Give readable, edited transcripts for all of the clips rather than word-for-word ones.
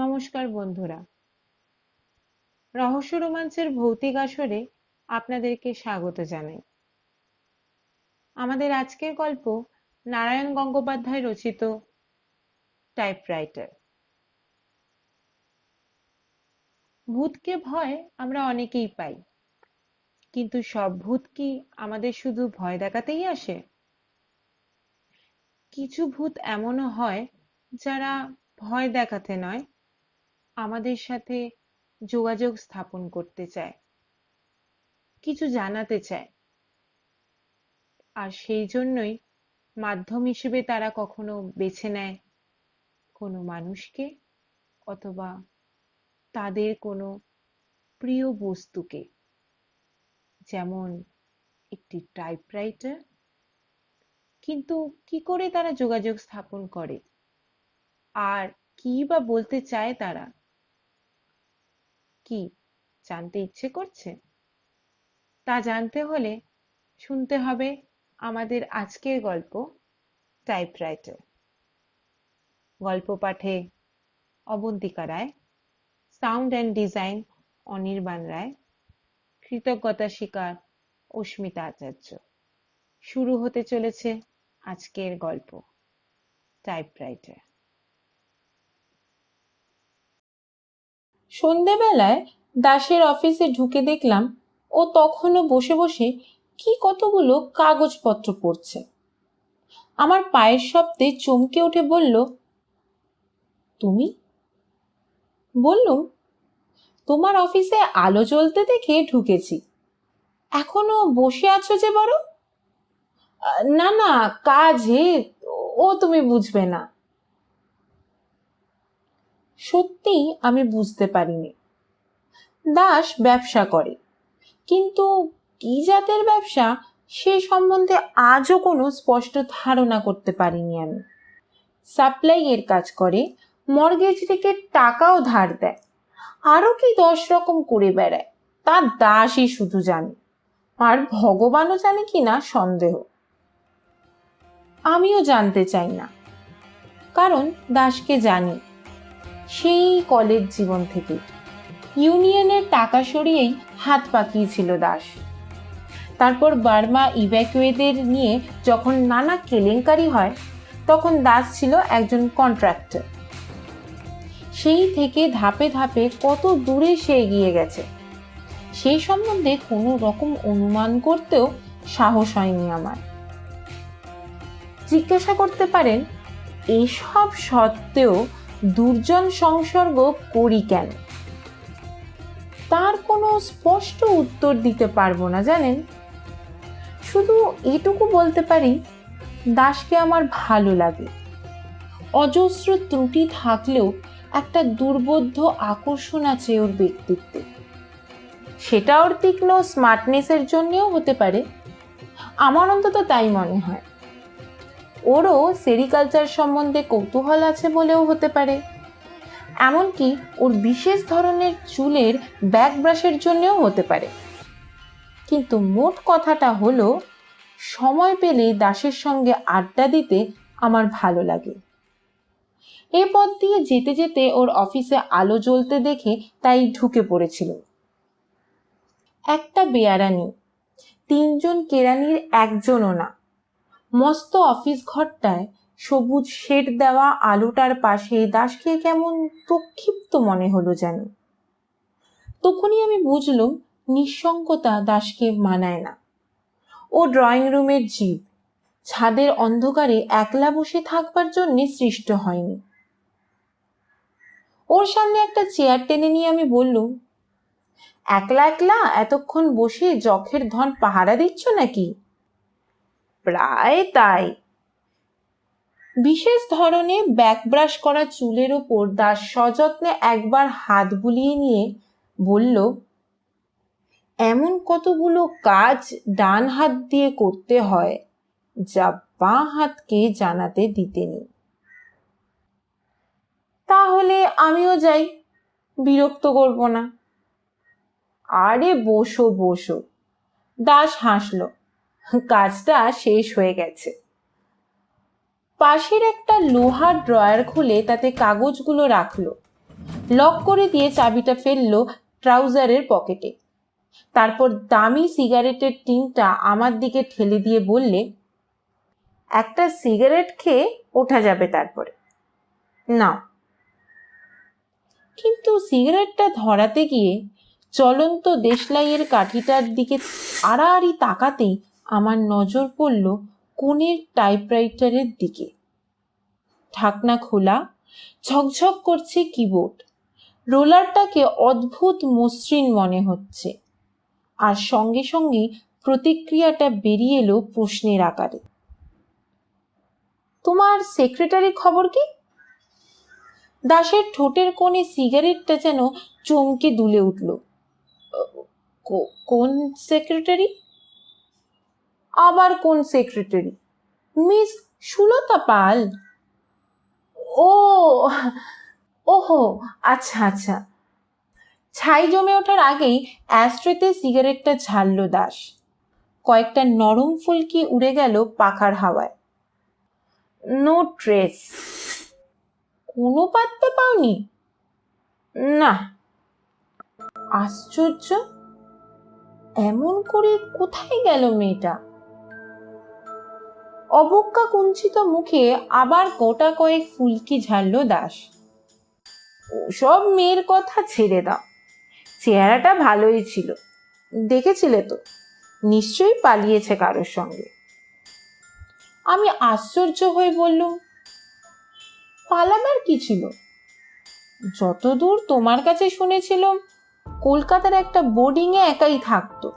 নমস্কার বন্ধুরা, রহস্য রোমাঞ্চের ভৌতিক আসরে আপনাদেরকে স্বাগত জানাই। আমাদের আজকের গল্প নারায়ণ গঙ্গোপাধ্যায় রচিত টাইপরাইটার। ভূতকে ভয় আমরা অনেকেই পাই, কিন্তু সব ভূত কি আমাদের শুধু ভয় দেখাতেই আসে? কিছু ভূত এমনও হয় যারা ভয় দেখাতে নয়, আমাদের সাথে যোগাযোগ স্থাপন করতে চায়, কিছু জানাতে চায়। আর সেই জন্যই মাধ্যম হিসেবে তারা কখনো বেছে নেয় কোনো মানুষকে, অথবা তাদের কোনো প্রিয় বস্তুকে, যেমন একটি টাইপরাইটার। কিন্তু কি করে তারা যোগাযোগ স্থাপন করে, আর কি বা বলতে চায় তারা? কি জানতে ইচ্ছে করছে? তা জানতে হলে শুনতে হবে আমাদের আজকের গল্প টাইপরাইটার। গল্প পাঠে অবন্তিকা রায়, সাউন্ড অ্যান্ড ডিজাইন অনির্বাণ রায়, কৃতজ্ঞতা স্বীকার অস্মিতা আচার্য। শুরু হতে চলেছে আজকের গল্প টাইপরাইটার। সন্ধেবেলায় দাসের অফিসে ঢুকে দেখলাম ও তখনও বসে বসে কি কতগুলো কাগজপত্র পড়ছে। আমার পায়ের শব্দে চমকে উঠে বলল, তুমি? বললুম, তোমার অফিসে আলো জ্বলতে দেখে ঢুকেছি। এখনো বসে আছো যে বড়? না না, কাজে, ও তুমি বুঝবে না। সত্যি আমি বুঝতে পারিনি। দাস ব্যবসা করে, কিন্তু কি জাতের ব্যবসা সে সম্বন্ধে আজও কোনো স্পষ্ট ধারণা করতে পারিনি আমি। সাপ্লাই এর কাজ করে, মর্গেজ থেকে টাকাও ধার দেয়, আরো কি 10 রকম করে বেড়ায়, তা দাসই শুধু জানে, আর ভগবানও জানে কিনা সন্দেহ। আমিও জানতে চাই না, কারণ দাসকে জানি সেই কলেজ জীবন থেকে। ইউনিয়নের টাকা সরিয়েই হাত পাকিয়েছিল দাস। তারপর বার্মা ইভ্যাকুয়েদের নিয়ে যখন নানা কেলেঙ্কারি হয়, তখন দাস ছিল একজন কন্ট্রাক্টর। সেই থেকে ধাপে ধাপে কত দূরে সে এগিয়ে গেছে, সেই সম্বন্ধে কোনো রকম অনুমান করতেও সাহস হয়নি আমার। জিজ্ঞাসা করতে পারেন, এসব সত্ত্বেও দুর্জন সংসর্গ করি কেন? তার কোনো স্পষ্ট উত্তর দিতে পারবো না জানেন। শুধু এটুকু বলতে পারি, দাসকে আমার ভালো লাগে। অজস্র ত্রুটি থাকলেও একটা দুর্বোধ্য আকর্ষণ আছে ওর ব্যক্তিত্বে। সেটা ওর তীক্ষ্ণ স্মার্টনেসের জন্যও হতে পারে, আমার অন্তত তাই মনে হয়। ওরও সেরিকালচার সম্বন্ধে কৌতূহল আছে বলেও হতে পারে, এমনকি ওর বিশেষ ধরনের চুলের ব্যাক ব্রাশের জন্যও হতে পারে। কিন্তু মোট কথাটা হলো, সময় পেলে দাসের সঙ্গে আড্ডা দিতে আমার ভালো লাগে। এ পথ দিয়ে যেতে যেতে ওর অফিসে আলো জ্বলতে দেখে তাই ঢুকে পড়েছিল। একটা বেয়ারানি, 3 জন কেরানির একজনও না। মস্ত অফিস ঘরটায় সবুজ শেড দেওয়া আলোটার পাশে দাসকে কেমন প্রক্ষিপ্ত মনে হলো যেন। তখনই আমি বুঝলুম নিঃসঙ্গতা দাসকে মানায় না। ও ড্রয়িং রুমের জীব, ছাদের অন্ধকারে একলা বসে থাকবার জন্য সৃষ্ট হয়নি। ওর সামনে একটা চেয়ার টেনে নিয়ে আমি বললুম, একলা একলা এতক্ষণ বসে যখের ধন পাহারা দিচ্ছ নাকি? প্রায় তাই। বিশেষ ধরনের ব্যাক ব্রাশ করা চুলের ওপর দাস সযত্নে একবার হাত বুলিয়ে নিয়ে বলল, এমন কতগুলো কাজ ডান হাত দিয়ে করতে হয় যা বাঁ হাতকে জানাতে দিতে নেই। তাহলে আমিও যাই, বিরক্ত করব না। আরে বসো বসো। দাস হাসলো, কাজটা শেষ হয়ে গেছে। পাশের একটা লোহার ড্রয়ার খুলে তাতে কাগজগুলো রাখলো, লক করে দিয়ে চাবিটা ফেললো ট্রাউজারের পকেটে। তারপর দামি সিগারেটের টিনটা আমার দিকে ঠেলে দিয়ে বললে, একটা সিগারেট খেয়ে ওঠা যাবে তারপরে, নাও। কিন্তু সিগারেটটা ধরাতে গিয়ে চলন্ত দেশলাইয়ের কাঠিটার দিকে আড়াআড়ি তাকাতেই আমার নজর পড়ল কোণের টাইপরাইটারের দিকে। ঢাকনা খোলা, ঝকঝক করছে কিবোর্ড, রোলারটাকে অদ্ভুত মসৃণ মনে হচ্ছে। আর সঙ্গে সঙ্গে প্রতিক্রিয়াটা বেরিয়ে এলো প্রশ্নের আকারে, তোমার সেক্রেটারির খবর কি? দাসের ঠোঁটের কোণে সিগারেটটা যেন চমকে দুলে উঠল। কোন সেক্রেটারি? আবার কোন সেক্রেটারি? মিস সুলতা পাল। ও, ওহো, আচ্ছা আচ্ছা। ছাই জমে ওঠার আগেই অ্যাস্ট্রেতে সিগারেটটা ঝাড়ল দাস। কয়েকটা নরম ফুলকি উড়ে গেল পাখার হাওয়ায়। No trace. কোনো পাত্তা পাওনি? না। আশ্চর্য, এমন করে কোথায় গেল মেয়েটা? অবজ্ঞা কুঞ্চিত মুখে আবার গোটা কয়েক ফুলকি ঝাড়ল দাস। ওসব মেয়ের কথা ছেড়ে দাও, চেহারাটা ভালোই ছিল, দেখেছিলে তো, নিশ্চয়ই পালিয়েছে কারোর সঙ্গে। আমি আশ্চর্য হয়ে বললুম, পালাবার কি ছিল? যতদূর তোমার কাছে শুনেছিলাম কলকাতার একটা বোর্ডিংয়ে একাই থাকতো।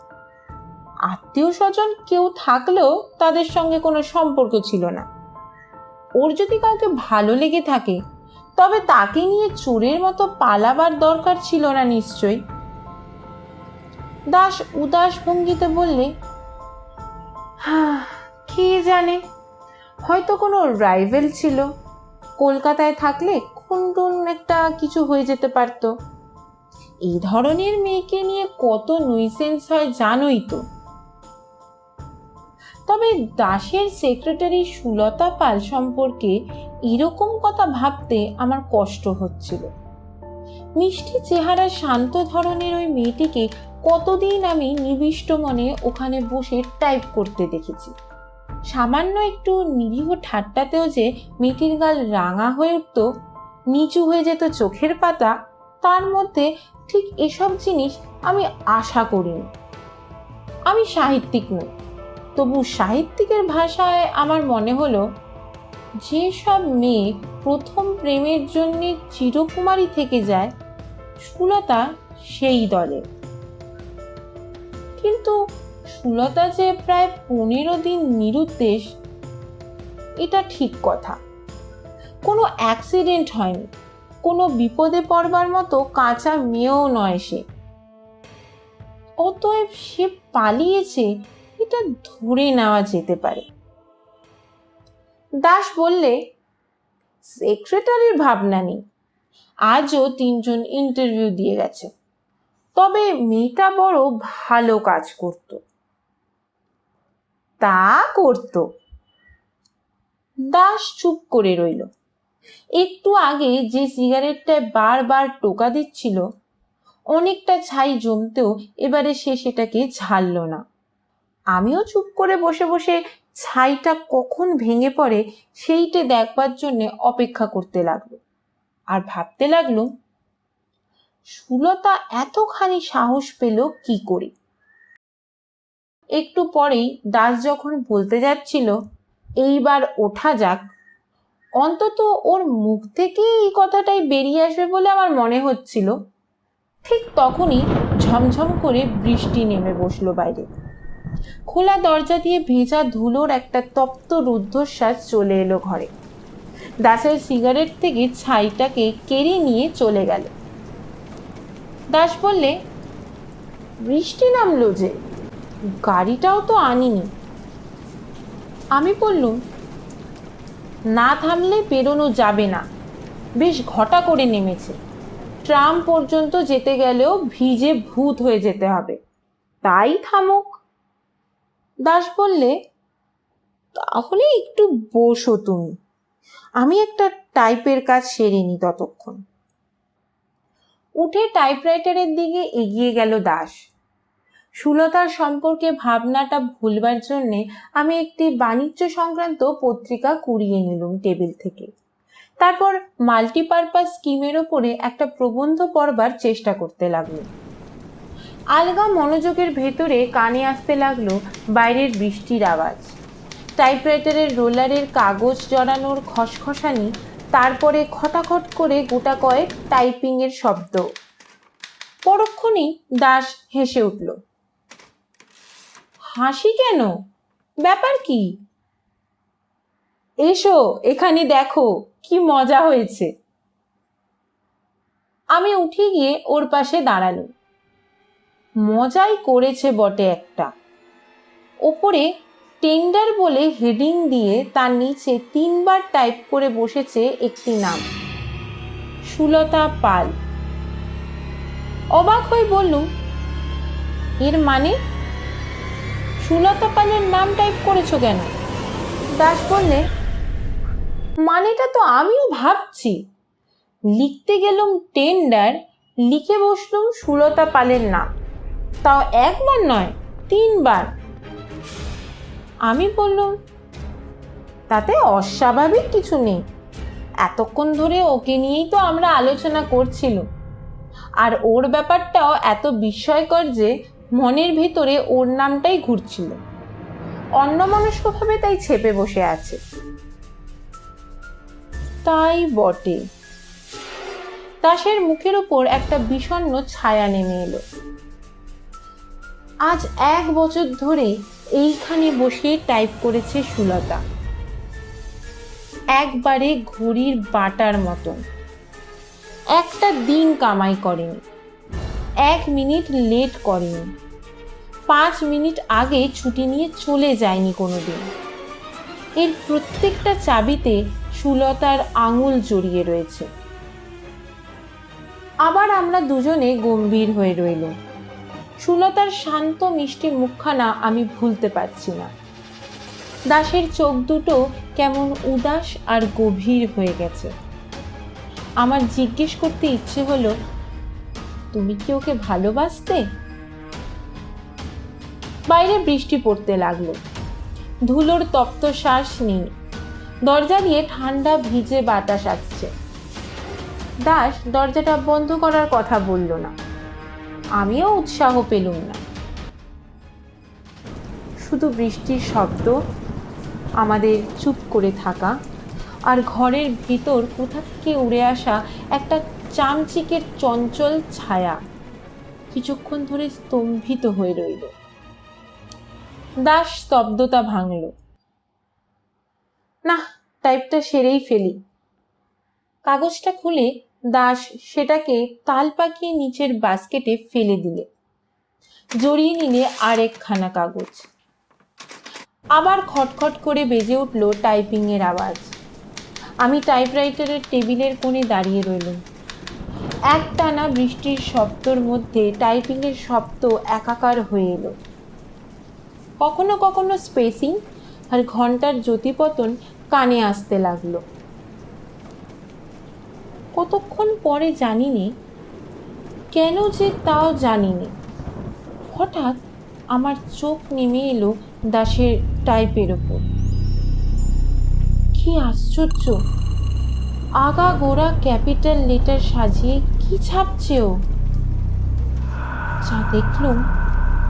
আত্মীয় স্বজন কেউ থাকলেও তাদের সঙ্গে কোনো সম্পর্ক ছিল না। ওর যদি কাউকে ভালো লেগে থাকে তবে তাকে নিয়ে চোরের মতো পালাবার দরকার ছিল না নিশ্চয়ই। দাস উদাস ভঙ্গিতে বললে, কে জানে, হয়তো কোনো রাইভেল ছিল, কলকাতায় থাকলে খুন একটা কিছু হয়ে যেতে পারত। এই ধরনের মেয়েকে নিয়ে কত নুইসেন্স হয় জানোই তো। তবে দাসের সেক্রেটারি সুলতা পাল সম্পর্কে এরকম কথা ভাবতে আমার কষ্ট হচ্ছিল। মিষ্টি চেহারা শান্ত ধরনের ওই মেয়েটিকে কতদিন আমি নিবিষ্ট মনে ওখানে বসে টাইপ করতে দেখেছি। সামান্য একটু নিরীহ ঠাট্টাতেও যে মেয়েটির গাল রাঙা হয়ে উঠত, নিচু হয়ে যেত চোখের পাতা, তার মধ্যে ঠিক এসব জিনিস আমি আশা করিনি। আমি সাহিত্যিক নই, তবু সাহিত্যিকের ভাষায় আমার মনে হলো, যেসব মেয়ে প্রথম প্রেমের জন্য চিরকুমারী থেকে যায়, সুলতা সেই দলে। কিন্তু সুলতা যে প্রায় 15 দিন নিরুদ্দেশ, এটা ঠিক কথা। কোনো অ্যাক্সিডেন্ট হয়নি, কোনো বিপদে পড়বার মতো কাঁচা মেয়েও নয় সে। অতএব সে পালিয়েছে এটা ধরে নেওয়া যেতে পারে। দাস বললে, সেক্রেটারির ভাবনা নেই, আজও 3 জন ইন্টারভিউ দিয়ে গেছে, তবে মেয়েটা বড় ভালো কাজ করত। তা করত। দাস চুপ করে রইল। একটু আগে যে সিগারেটটায় বারবার টোকা দিচ্ছিল, অনেকটা ছাই জমতেও এবারে সে সেটাকে ঝাড়ল না। আমিও চুপ করে বসে বসে ছাইটা কখন ভেঙে পড়ে সেইটা দেখবার জন্য অপেক্ষা করতে লাগলো। আর ভাবতে লাগলো, সুলতা এতখানি সাহস পেল কি করে? একটু পরেই দাস যখন বলতে যাচ্ছিল, এইবার ওঠা যাক, অন্তত ওর মুখ থেকে এই কথাটাই বেরিয়ে আসবে বলে আমার মনে হচ্ছিল, ঠিক তখনই ঝমঝম করে বৃষ্টি নেমে বসলো বাইরে। খোলা দরজা দিয়ে ভেজা ধুলোর একটা তপ্ত রুদ্ধশ্বাস চলে এলো ঘরে। দাসের সিগারেট থেকে ছাইটাকে কেড়ে নিয়ে চলে গেল। দাস বললে, বৃষ্টি নামলো যে, গাড়িটাও তো আনিনি। আমি বললুম, না থামলে বেরোনো যাবে না, বেশ ঘটা করে নেমেছে, ট্রাম পর্যন্ত যেতে গেলেও ভিজে ভূত হয়ে যেতে হবে, তাই থামুক। দাস বললে, তাহলে একটু বসো তুমি, আমি একটা টাইপের কাজ সেরে নি ততক্ষণ। উঠে টাইপরাইটারের দিকে এগিয়ে গেল দাস। সুলতার সম্পর্কে ভাবনাটা ভুলবার জন্যে আমি একটি বাণিজ্য সংক্রান্ত পত্রিকা কুড়িয়ে নিলাম টেবিল থেকে। তারপর মাল্টিপারপাস স্কিমের ওপরে একটা প্রবন্ধ পড়বার চেষ্টা করতে লাগলো। আলগা মনোযোগের ভেতরে কানে আসতে লাগলো বাইরের বৃষ্টির আওয়াজ, টাইপরাইটারের রোলারের কাগজ জড়ানোর খসখসানি, তারপরে খটাখট করে গোটা কয়েক টাইপিংয়ের শব্দ। পরক্ষণেই দাস হেসে উঠল। হাসি কেন? ব্যাপার কি? এসো এখানে দেখো কি মজা হয়েছে। আমি উঠে গিয়ে ওর পাশে দাঁড়ালাম। মজাই করেছে বটে একটা। ওপরে টেন্ডার বলে হেডিং দিয়ে তার নিচে 3 বার টাইপ করে বসেছে একটি নাম, সুলতা পাল। অবাক হয়ে বললুম, এর মানে? সুলতা পালের নাম টাইপ করেছো কেন? দাস বললে, মানেটা তো আমিও ভাবছি। লিখতে গেলুম টেন্ডার, লিখে বসলুম সুলতা পালের নাম, তাও একবার নয় 3 বার। আমি বললুম, তাতে অস্বাভাবিক কিছু নেই। এতক্ষণ ধরে ওকে নিয়েই তো আমরা আলোচনা করছিলাম, আর ওর ব্যাপারটাও এত বিস্ময়কর যে মনের ভেতরে ওর নামটাই ঘুরছিল। অন্যমনস্কভাবে তাই ছেপে বসে আছে। তাই বটে। দাসের মুখের উপর একটা বিষণ্ণ ছায়া নেমে এলো। আজ 1 বছর ধরে এইখানে বসে টাইপ করেছে সুলতা, একবারে ঘড়ির বাটার মতন। একটা দিন কামাই করেনি, 1 মিনিট লেট করেনি, 5 মিনিট আগে ছুটি নিয়ে চলে যায়নি কোনোদিন। এর প্রত্যেকটা চাবিতে সুলতার আঙুল জড়িয়ে রয়েছে। আবার আমরা দুজনে গম্ভীর হয়ে রইলাম। সুলতার শান্ত মিষ্টি মুখখানা আমি ভুলতে পারছি না। দাসের চোখ দুটো কেমন উদাস আর গভীর হয়ে গেছে। আমার জিজ্ঞেস করতে ইচ্ছে হলো, তুমি কি ওকে ভালোবাসতে? বাইরে বৃষ্টি পড়তে লাগলো। ধুলোর তপ্ত শ্বাস নেই, দরজা দিয়ে ঠান্ডা ভিজে বাতাস আসছে। দাস দরজাটা বন্ধ করার কথা বলল না, আমিও উৎসাহ পেলুম না। শুধু বৃষ্টির শব্দ, আমাদের চুপ করে থাকা, আর ঘরের ভিতর কোথা থেকে উড়ে আসা একটা চামচিকের চঞ্চল ছায়া কিছুক্ষণ ধরে স্তম্ভিত হয়ে রইল। দাস স্তব্ধতা ভাঙল। না, টাইপটা সেরেই ফেলি। কাগজটা খুলে দাস সেটাকে তাল পাকিয়ে নিচের বাস্কেটে ফেলে দিলে। জড়িয়ে নিলে আরেকখানা কাগজ। আবার খটখট করে বেজে উঠল টাইপিং এর আওয়াজ। আমি টাইপরাইটারের টেবিলের কোণে দাঁড়িয়ে রইলাম। একটানা বৃষ্টির শব্দর মধ্যে টাইপিং এর শব্দ একাকার হয়ে এলো। কখনো কখনো স্পেসিং আর ঘন্টার জ্যোতিপতন কানে আসতে লাগলো। কতক্ষণ পরে জানিনি, কেন যে তাও জানিনি, হঠাৎ আমার চোখ নেমে এলো দাসের টাইপের ওপর। কি আশ্চর্য! আগা গোড়া ক্যাপিটাল লেটার সাজিয়ে কি ছাপছে ও! যা দেখলুম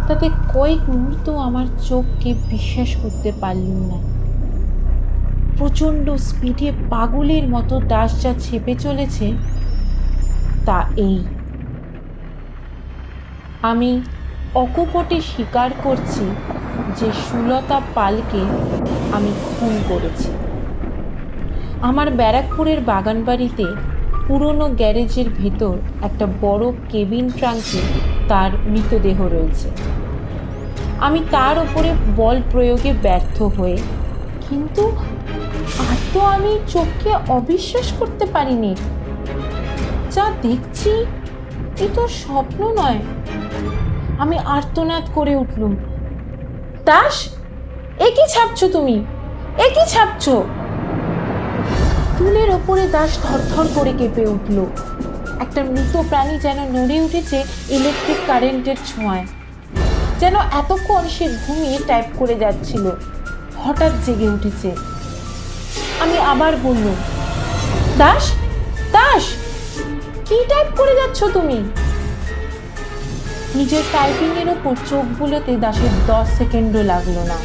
তাতে কয়েক মুহূর্ত আমার চোখকে বিশ্বাস করতে পারলুম না। প্রচণ্ড স্পিডে পাগলের মতো দাস যা ছেপে চলেছে তা এই। আমি অকপটে স্বীকার করছি যে সুলতা পালকে আমি খুন করেছি। আমার ব্যারাকপুরের বাগানবাড়িতে পুরনো গ্যারেজের ভেতর একটা বড় কেবিন ট্রাঙ্কে তার মৃতদেহ রয়েছে। আমি তার উপরে বল প্রয়োগে ব্যর্থ হয়ে, কিন্তু আর তো আমি চোখকে অবিশ্বাস করতে পারিনি। যা দেখছি এ তো স্বপ্ন নয়। আমি আর্তনাদ করে উঠলুম, দাস, এ কি ছাপছো তুমি? এ কি ছাপছো? টুলের ওপরে দাস থরথর করে কেঁপে উঠল। একটা মৃত প্রাণী যেন নড়ে উঠেছে ইলেকট্রিক কারেন্টের ছোঁয়ায়। যেন এতক্ষণ সে ঘুমিয়ে টাইপ করে যাচ্ছিল, হঠাৎ জেগে উঠেছে। আমি আবার বললুম, দাস দাস, কি টাইপ করে যাচ্ছ তুমি? নিজের টাইপিংয়ের ওপর চোখ বুলোতে দাসের 10 সেকেন্ডও লাগলো না।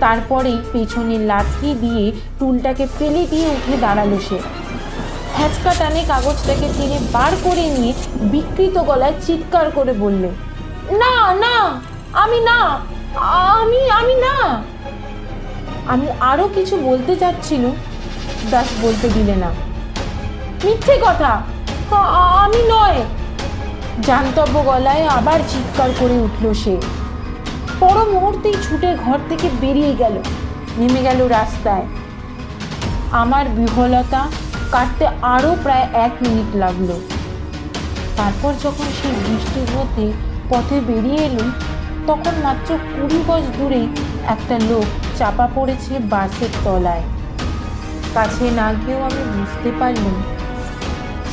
তারপরেই পেছনে লাথি দিয়ে টুলটাকে ফেলে দিয়ে উঠে দাঁড়ালো সে। হ্যাঁচকা টানে কাগজটাকে টেনে বার করে নিয়ে বিকৃত গলায় চিৎকার করে বললে, না না, আমি না, আমি না। আমি আরো কিছু বলতে যাচ্ছিল, দাস বলতে দিলে না। মিথ্যে কথা, আমি নয়। জান্তব্য গলায় আবার চিৎকার করে উঠল সে। পর মুহূর্তেই ছুটে ঘর থেকে বেরিয়ে গেল, নেমে গেল রাস্তায়। আমার বিহ্বলতা কাটতে আরও প্রায় 1 মিনিট লাগলো। তারপর যখন সেই বৃষ্টির মধ্যে পথে বেরিয়ে এলো, তখন মাত্র 20 গজ দূরে একটা লোক চাপা পড়েছে বাসের তলায়। কাছে না গিয়েও আমি বুঝতে পারলাম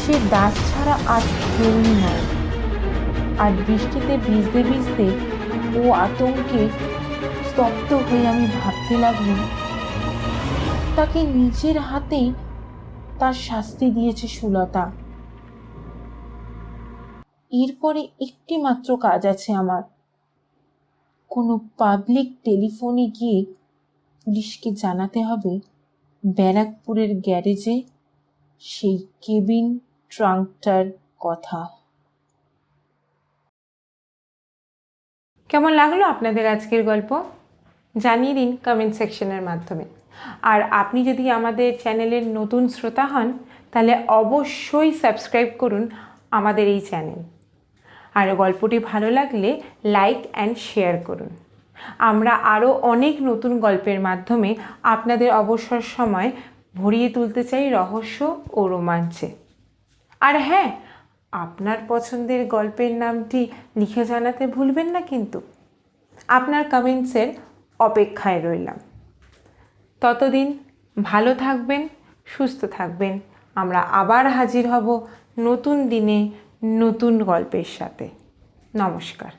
সে দাস ছাড়া আর কেউই নয়। আর বৃষ্টিতে ভিজতে ভিজতে ও আতঙ্কে স্তব্ধ হয়ে আমি ভাবতে লাগলাম, তাকে নিজের হাতেই তার শাস্তি দিয়েছে সুলতা। এরপরে একটি মাত্র কাজ আছে আমার, কোনো পাবলিক টেলিফোনে গিয়ে পুলিশকে জানাতে হবে ব্যারাকপুরের গ্যারেজে সেই কেবিন ট্রাঙ্কটার কথা। কেমন লাগলো আপনাদের আজকের গল্প? জানিয়ে দিন কমেন্ট সেকশনের মাধ্যমে। আর আপনি যদি আমাদের চ্যানেলের নতুন শ্রোতা হন, তাহলে অবশ্যই সাবস্ক্রাইব করুন আমাদের এই চ্যানেল। আর গল্পটি ভালো লাগলে লাইক অ্যান্ড শেয়ার করুন। আমরা আরও অনেক নতুন গল্পের মাধ্যমে আপনাদের অবসর সময় ভরিয়ে তুলতে চাই রহস্য ও রোমাঞ্চে। আর হ্যাঁ, আপনার পছন্দের গল্পের নামটি লিখে জানাতে ভুলবেন না কিন্তু। আপনার কমেন্টসের অপেক্ষায় রইলাম। ততদিন ভালো থাকবেন, সুস্থ থাকবেন। আমরা আবার হাজির হব নতুন দিনে নতুন গল্পের সাথে। নমস্কার।